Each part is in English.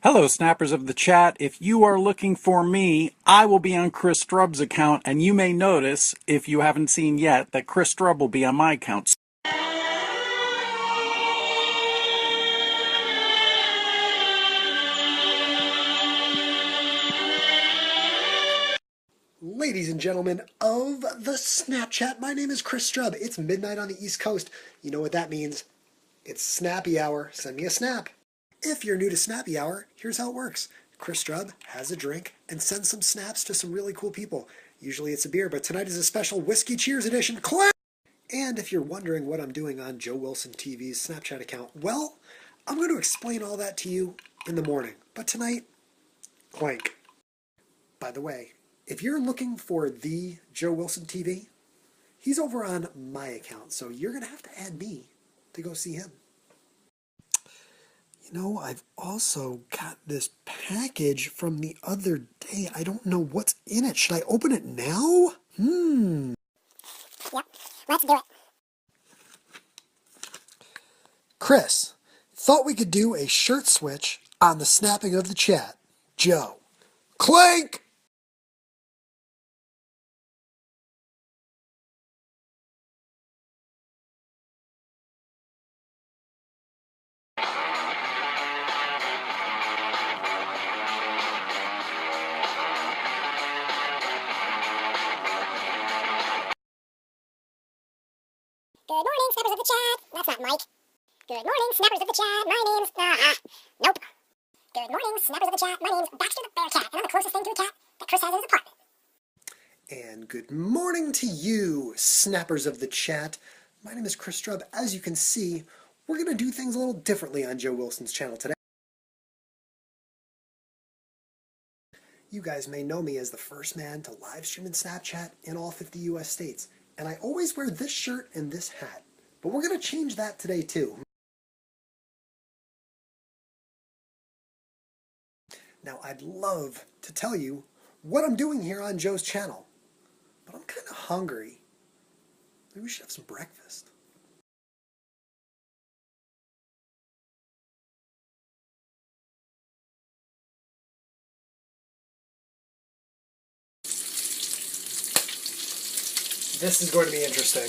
Hello, snappers of the chat. If you are looking for me, I will be on Chris Strub's account, and you may notice, if you haven't seen yet, that Chris Strub will be on my account. Ladies and gentlemen of the Snapchat, my name is Chris Strub. It's midnight on the East Coast. You know what that means. It's Snappy Hour. Send me a snap. If you're new to Snappy Hour, here's how it works. Chris Strub has a drink and sends some snaps to some really cool people. Usually it's a beer, but tonight is a special Whiskey Cheers edition. Clap! And if you're wondering what I'm doing on Joe Wilson TV's Snapchat account, well, I'm going to explain all that to you in the morning. But tonight, clank. By the way, if you're looking for the Joe Wilson TV, he's over on my account, so you're going to have to add me to go see him. You know, I've also got this package from the other day. I don't know what's in it. Should I open it now? Yep, let's do it. Chris, thought we could do a shirt switch on the snapping of the chat. Joe. Clank! Good morning, snappers of the chat. That's not Mike. Good morning, snappers of the chat. My name's... nope. Good morning, snappers of the chat. My name's Baxter the Bearcat, and I'm the closest thing to a cat that Chris has in his apartment. And good morning to you, snappers of the chat. My name is Chris Strub. As you can see, we're going to do things a little differently on Joe Wilson's channel today. You guys may know me as the first man to live stream in Snapchat in all 50 US states. And I always wear this shirt and this hat. But we're going to change that today too. Now I'd love to tell you what I'm doing here on Joe's channel. But I'm kind of hungry. Maybe we should have some breakfast. This is going to be interesting.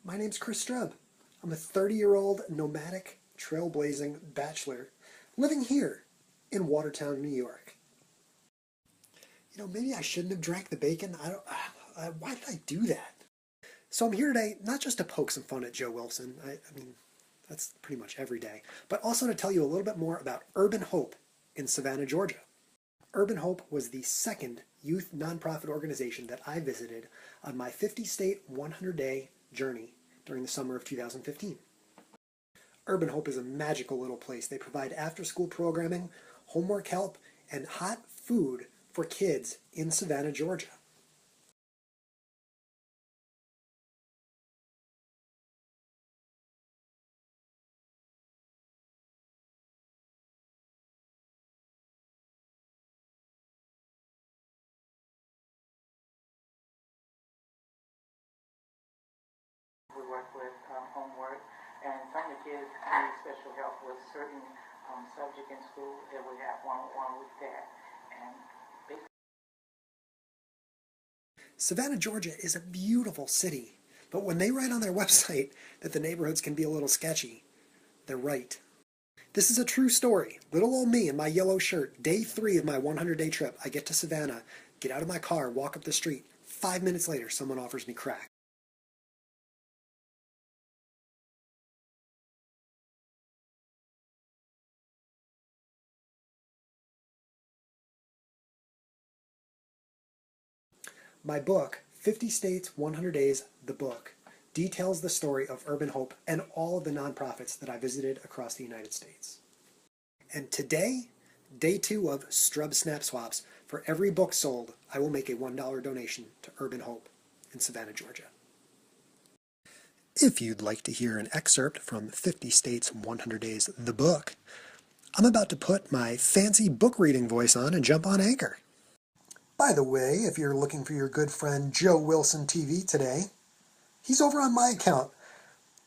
My name's Chris Strub. I'm a 30-year-old nomadic, trailblazing bachelor living here in Watertown, New York. You know, maybe I shouldn't have drank the bacon. Why did I do that? So I'm here today not just to poke some fun at Joe Wilson. I mean, that's pretty much every day. But also to tell you a little bit more about Urban Hope in Savannah, Georgia. Urban Hope was the second youth nonprofit organization that I visited on my 50-state, 100-day journey during the summer of 2015. Urban Hope is a magical little place. They provide after-school programming, homework help, and hot food for kids in Savannah, Georgia. We work with homework, and some of the kids need special help with certain subject in school, that we have one-on-one with that. And Savannah, Georgia is a beautiful city, but when they write on their website that the neighborhoods can be a little sketchy, they're right. This is a true story. Little old me in my yellow shirt, day 3 of my 100-day trip. I get to Savannah, get out of my car, walk up the street. 5 minutes later, someone offers me crack. My book, 50 States, 100 Days, the book, details the story of Urban Hope and all of the nonprofits that I visited across the United States. And today, day 2 of Strub Snap Swaps. For every book sold, I will make a $1 donation to Urban Hope in Savannah, Georgia. If you'd like to hear an excerpt from 50 States, 100 Days, the book, I'm about to put my fancy book reading voice on and jump on Anchor. By the way, if you're looking for your good friend Joe Wilson TV today, he's over on my account.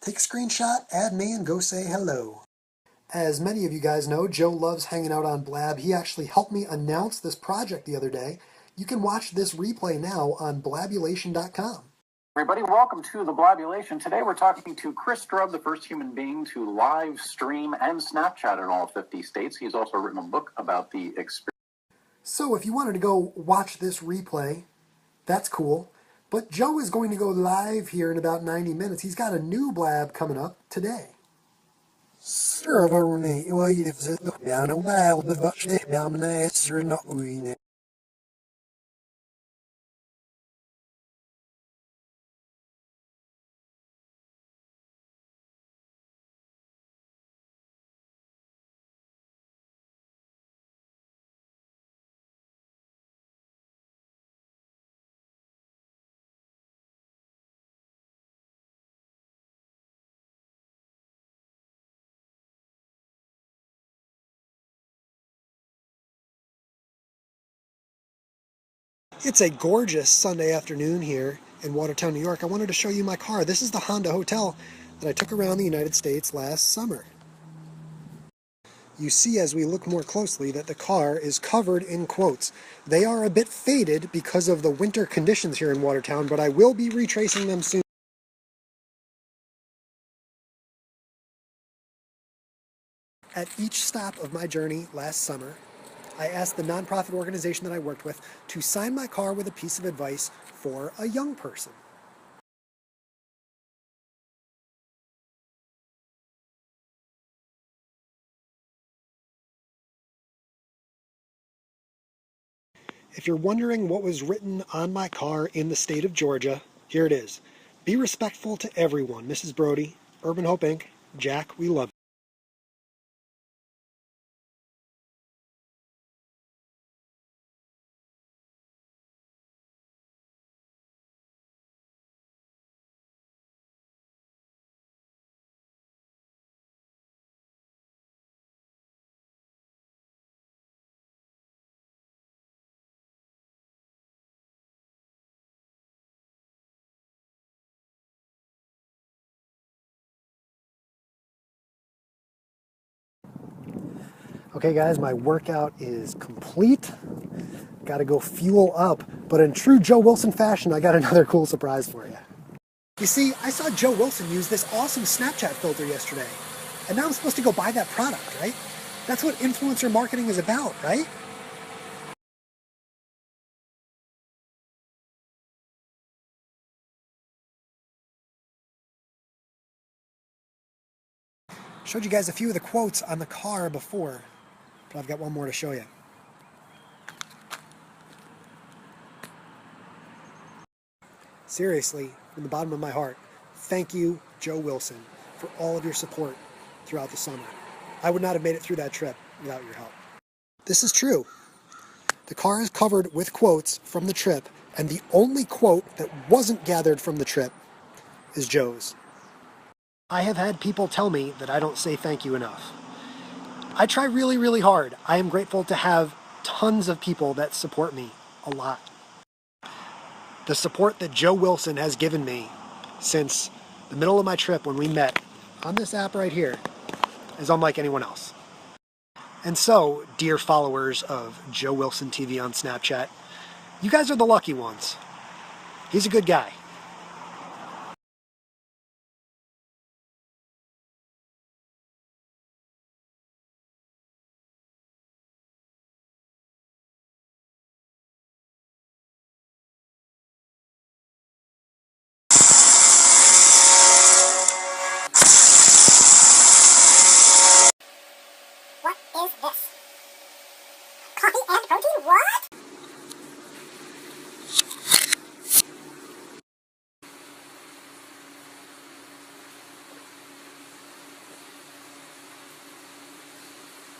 Take a screenshot, add me, and go say hello. As many of you guys know, Joe loves hanging out on Blab. He actually helped me announce this project the other day. You can watch this replay now on blabulation.com. Everybody, welcome to the Blabulation. Today we're talking to Chris Strub, the first human being to live stream and Snapchat in all 50 states. He's also written a book about the experience. So if you wanted to go watch this replay, that's cool. But Joe is going to go live here in about 90 minutes. He's got a new Blab coming up today. It's a gorgeous Sunday afternoon here in Watertown, New York. I wanted to show you my car. This is the Honda Hotel that I took around the United States last summer. You see as we look more closely that the car is covered in quotes. They are a bit faded because of the winter conditions here in Watertown, but I will be retracing them soon. At each stop of my journey last summer, I asked the nonprofit organization that I worked with to sign my car with a piece of advice for a young person. If you're wondering what was written on my car in the state of Georgia, here it is. Be respectful to everyone. Mrs. Brody, Urban Hope Inc., Jack, we love you. Okay guys, my workout is complete. Got to go fuel up, but in true Joe Wilson fashion, I got another cool surprise for you. You see, I saw Joe Wilson use this awesome Snapchat filter yesterday, and now I'm supposed to go buy that product, right? That's what influencer marketing is about, right? Showed you guys a few of the quotes on the car before, but I've got one more to show you. Seriously, from the bottom of my heart, thank you, Joe Wilson, for all of your support throughout the summer. I would not have made it through that trip without your help. This is true. The car is covered with quotes from the trip, and the only quote that wasn't gathered from the trip is Joe's. I have had people tell me that I don't say thank you enough. I try really, really hard. I am grateful to have tons of people that support me a lot. The support that Joe Wilson has given me since the middle of my trip when we met on this app right here is unlike anyone else. And so, dear followers of Joe Wilson TV on Snapchat, you guys are the lucky ones. He's a good guy. What is this? Coffee and protein? What?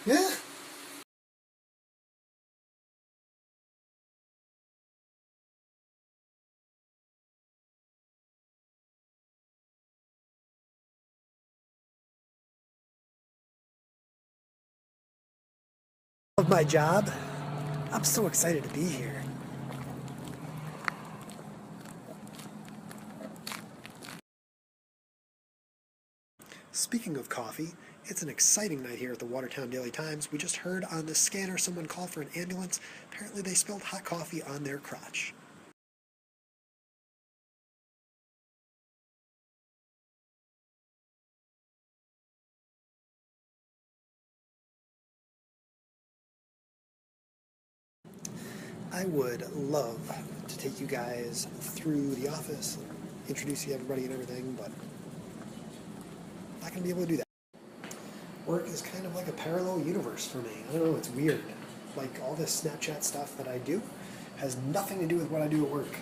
Yeah. Of my job. I'm so excited to be here. Speaking of coffee, it's an exciting night here at the Watertown Daily Times. We just heard on the scanner someone call for an ambulance. Apparently they spilled hot coffee on their crotch. I would love to take you guys through the office, introduce you to everybody and everything, but I'm not going to be able to do that. Work is kind of like a parallel universe for me. I don't know, it's weird. Like all this Snapchat stuff that I do has nothing to do with what I do at work.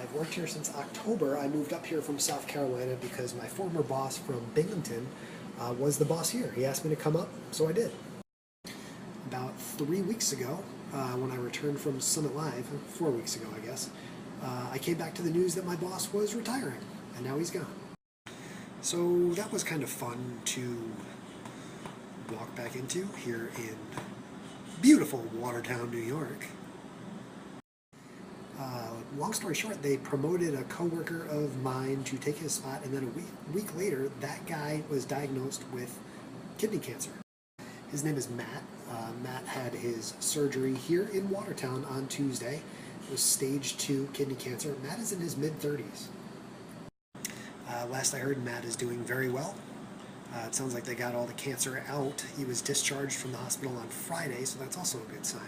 I've worked here since October. I moved up here from South Carolina because my former boss from Binghamton was the boss here. He asked me to come up, so I did. About 3 weeks ago, when I returned from Summit Live, 4 weeks ago I guess, I came back to the news that my boss was retiring, and now he's gone. So that was kind of fun to walk back into here in beautiful Watertown, New York. Long story short, they promoted a coworker of mine to take his spot, and then a week later, that guy was diagnosed with kidney cancer. His name is Matt. Matt had his surgery here in Watertown on Tuesday. It was stage 2 kidney cancer. Matt is in his mid-30s. Last I heard, Matt is doing very well. It sounds like they got all the cancer out. He was discharged from the hospital on Friday, so that's also a good sign.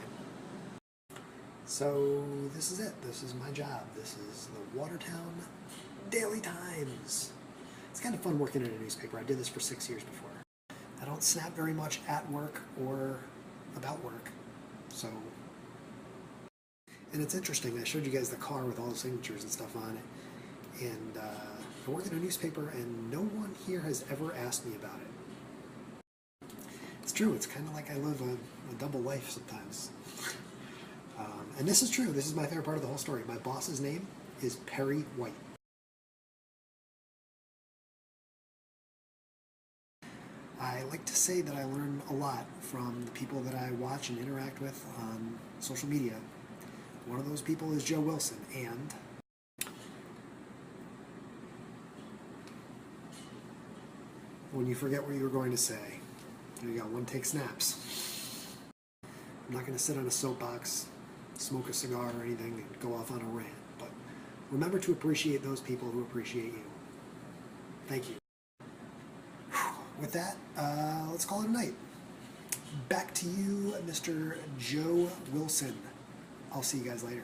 So this is it. This is my job. This is the Watertown Daily Times. It's kind of fun working in a newspaper. I did this for 6 years before. I don't snap very much at work or about work, so. And it's interesting, I showed you guys the car with all the signatures and stuff on it, and I work in a newspaper and no one here has ever asked me about it. It's true, it's kind of like I live a double life sometimes. And this is true, this is my favorite part of the whole story. My boss's name is Perry White. I like to say that I learn a lot from the people that I watch and interact with on social media. One of those people is Joe Wilson, and when you forget what you were going to say, there you go, one take snaps. I'm not going to sit on a soapbox, smoke a cigar or anything, and go off on a rant, but remember to appreciate those people who appreciate you. Thank you. With that, let's call it a night. Back to you, Mr. Joe Wilson. I'll see you guys later.